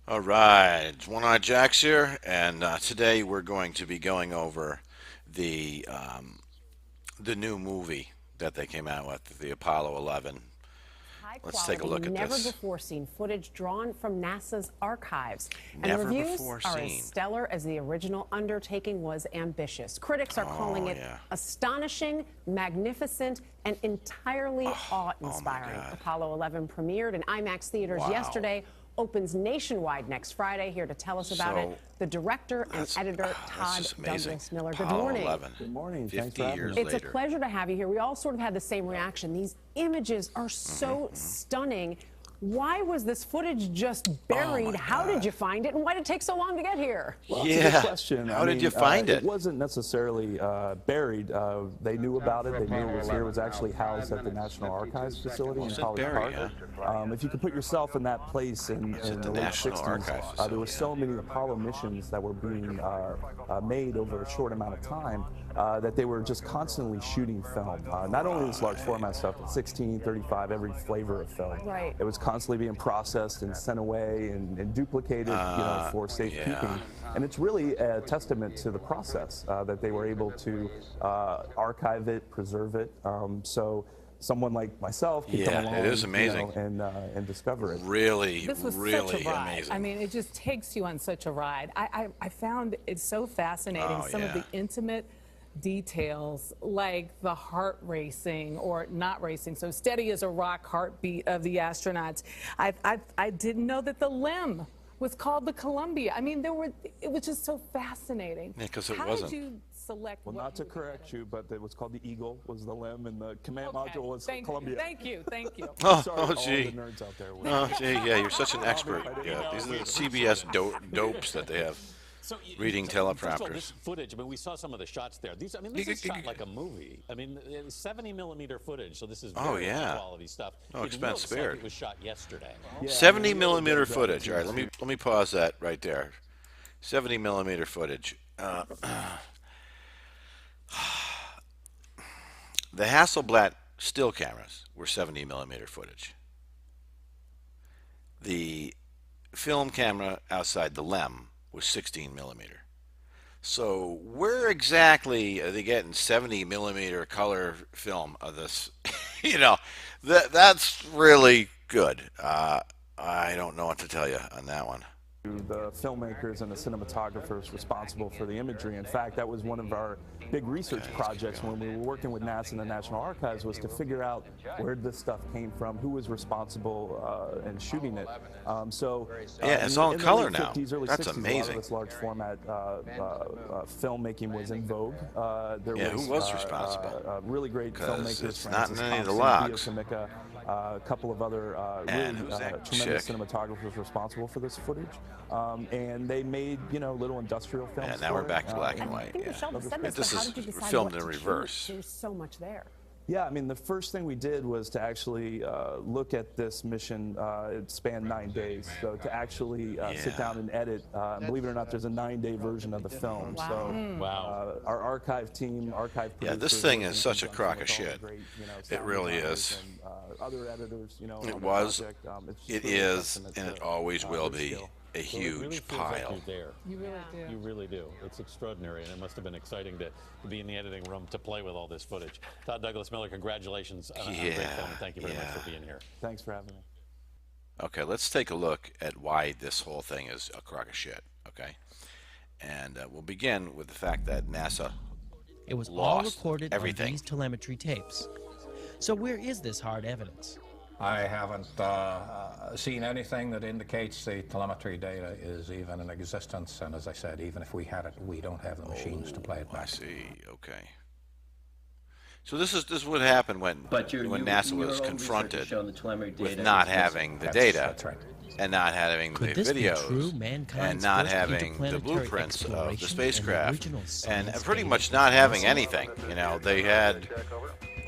All right, it's One Eye Jacks here, and today we're going to be going over the the new movie that they came out with, the Apollo 11. High Let's take a quality, look at never this. before seen footage drawn from NASA's archives. And the Never reviews before are as seen. stellar as the original undertaking was ambitious. Critics are calling it yeah. astonishing, magnificent, and entirely Oh my awe-inspiring. God. Apollo 11 premiered in IMAX theaters Wow. yesterday, opens nationwide next Friday. Here to tell us about it, the director and That's editor that's Todd just amazing. Douglas Miller. Good Apollo morning. 11. Good morning. 50 Thanks for having years me. It's later. a pleasure to have you here. We all sort of had the same reaction. These images are so stunning. Why was this footage just buried? How did you find it? And why did it take so long to get here? Well, that's a Yeah. good question. How did you find it? It wasn't necessarily buried. They knew about it. They knew it was here. It was actually housed at the National Archives facility in said College buried, Park. If you could put yourself in that place in at the the late National 60s, Archives there were facility, so many Apollo missions that were being made over a short amount of time that they were just constantly shooting film. Not only this large format stuff, but 16, 35, every flavor of film. Right. It was constantly being processed and sent away and duplicated, for safekeeping. And it's really a testament to the process that they were able to archive it, preserve it. So someone like myself can come along, it is amazing. and discover it. Really, This was really such a ride. amazing. I mean, it just takes you on such a ride. I found it so fascinating, some of the intimate details, like the heart racing or not racing, so steady as a rock heartbeat of the astronauts. I didn't know that the limb was called the Columbia. I mean, it was just so fascinating. Yeah, 'cause it How wasn't. did you select? Well, what not to you would correct you, but it was called the Eagle, was the limb, and the command Okay, module was thank Columbia. You, thank you, thank you. Oh, Sorry to all gee. the nerds out there. Oh, gee, yeah, you're such an expert. Yeah, these are the CBS dopes that they have. Reading First of all, teleprompters. this footage, I mean, we saw some of the shots there. This is shot like a movie. I mean, it's 70mm footage, so this is very yeah. high quality stuff. No It expense looks spared. like it was shot yesterday. 70mm footage. All right, let me pause that right there. 70mm footage. The Hasselblad still cameras were 70mm footage. The film camera outside the LEM was 16mm. So where exactly are they getting 70mm color film of this? That's really good. I don't know what to tell you on that one. The filmmakers and the cinematographers responsible for the imagery. In fact, that was one of our big research projects when we were working with NASA and the National Archives, was to figure out where this stuff came from, who was responsible in shooting it. Yeah, it's all in the color late now. 50s, early That's 60s, amazing. A lot of this large format filmmaking was in vogue. Who was responsible? Really great 'Cause filmmakers. it's not Francis in any of the Thompson, logs. Via Samica, a couple of other And really who's that tremendous chick? cinematographers responsible for this footage. And they made, little industrial films. Yeah, now we're for back it. to black I and white. think Yeah. Michelle said this, This but how is did you decide filmed what in to shoot? reverse. There's so much there. Yeah, I mean, the first thing we did was to actually look at this mission. It spanned 9 days. So to actually sit down and edit, believe it or not, there's a 9-day version of the film. Wow. So Wow. our archive team, archive Yeah, this producers, thing working is such a in crock conjunction of with all shit. the great, It sound really designers is. And, other editors, It on the was, project. It's just it really a is, testament and to, it always will their be skill. a Well, it really huge feels like pile. you're there. You really do. You really do. It's extraordinary, and it must have been exciting to be in the editing room to play with all this footage. Todd Douglas Miller, congratulations on a great film, and thank you very much for being here. Thanks for having me. Okay, let's take a look at why this whole thing is a crock of shit, okay? And we'll begin with the fact that NASA It was all lost recorded everything. on these telemetry tapes. So where is this hard evidence? I haven't seen anything that indicates the telemetry data is even in existence, and as I said, even if we had it, we don't have the machines to play it I back. see, okay. So this is what happened when NASA was confronted with not having the data That's right. and not having Could the this be true? videos and Mankind's not first having the interplanetary blueprints of the exploration and spacecraft original and science pretty data much is not having missing? anything. They had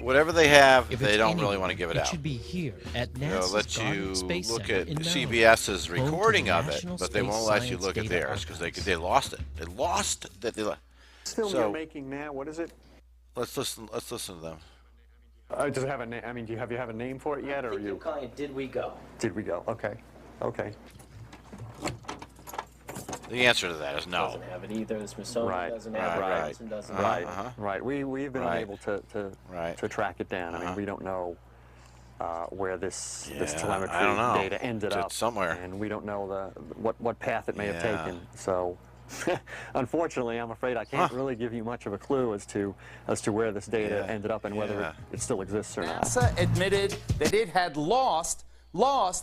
whatever they have, If they it's don't really anywhere, want to give it out. should be here at They'll NASA's let you Goddard Space look Center at in Malibu, CBS's home to the recording of it, National but they Space won't let you Science look at Data theirs because Archives. they lost it. They lost that. This film So- you're making now, what is it? Let's listen to them. Does it have a name? I mean, do you have a name for it yet, or I think you? you're calling it Did We Go? Did we go? Okay. Okay. The answer to that is no. Doesn't have it either. The Smithsonian Right. doesn't have it. Right. Robinson doesn't Right. have it. Right. We've been Right. unable to track it down. I mean, we don't know where this Yeah, telemetry I don't know. data ended It's up somewhere. and we don't know what path it may have Yeah. taken. So, unfortunately, I'm afraid I can't really give you much of a clue as to where this data Yeah. ended up and whether Yeah. it still exists or not. NASA admitted that it had lost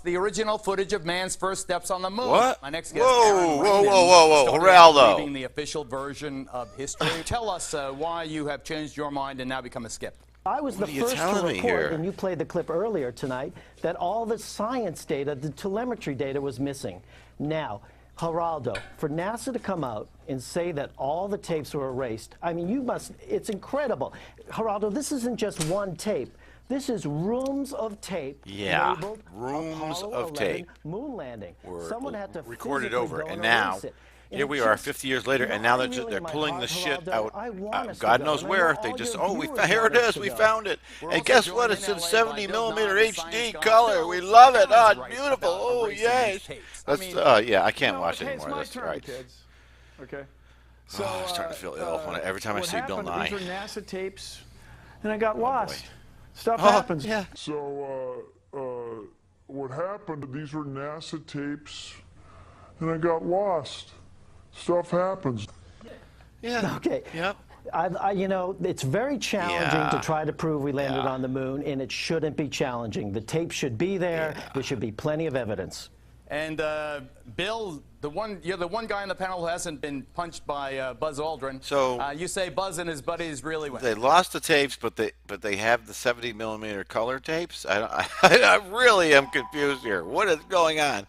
the original footage of man's first steps on the moon. What? My next guest, Whoa, Aaron whoa, Rendon, whoa, whoa, started Geraldo. believing the official version of history. Tell us why you have changed your mind and now become a skeptic. I was What the are you first to telling me here? report, and you played the clip earlier tonight, that all the science data, the telemetry data was missing. Now, Geraldo, for NASA to come out and say that all the tapes were erased, I mean, it's incredible. Geraldo, this isn't just one tape. This is rooms of tape labeled rooms Apollo of 11 tape moon landing. were Someone had to recorded physically over, go and and now erase it. And here it we are just- 50 years later, you know, and now I they're really, they're in my pulling heart, the shit Geraldo, out. I want us to God go, knows and I where. know They all just, your oh, viewers here want it us is. to We go. found it. We're And also guess what? joined It's in in LA by 70 Bill millimeter Nye, the science HD guy. color. Bill, We love it. tell Oh, us it's right beautiful. about Oh, erasing yes. these tapes. I Let's, mean, yeah, I can't watch okay, anymore. it's my That's turn, right. kids. Okay. So, I'm starting to feel ill every time I see Bill Nye. These are NASA tapes, and I got lost. boy. Stuff Oh, happens. yeah. So, what happened, these were NASA tapes, and I got lost. Stuff happens. Yeah. Okay. Yep. You know, it's very challenging Yeah. to try to prove we landed Yeah. on the moon, and it shouldn't be challenging. The tape should be there. There should be plenty of evidence. And Bill, you're the one guy on the panel who hasn't been punched by Buzz Aldrin. So you say Buzz and his buddies really went. They lost the tapes, but they have the 70 millimeter color tapes. I really am confused here. What is going on?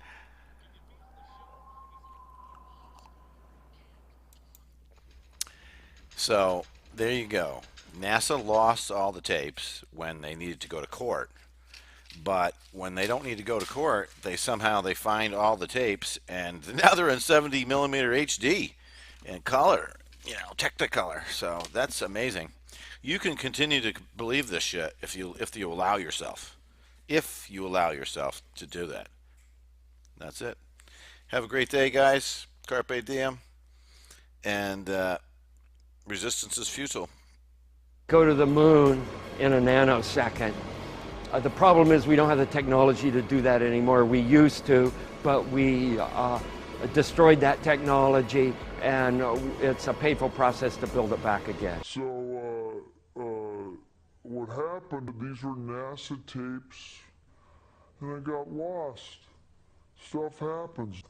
So there you go. NASA lost all the tapes when they needed to go to court. But when they don't need to go to court, they find all the tapes, and now they're in 70 millimeter HD in color, Technicolor. So that's amazing. You can continue to believe this shit if you allow yourself. If you allow yourself to do that. That's it. Have a great day, guys. Carpe diem. And resistance is futile. Go to the moon in a nanosecond. The problem is we don't have the technology to do that anymore. We used to, but we destroyed that technology, and it's a painful process to build it back again. So, what happened, these were NASA tapes, and I got lost. Stuff happens.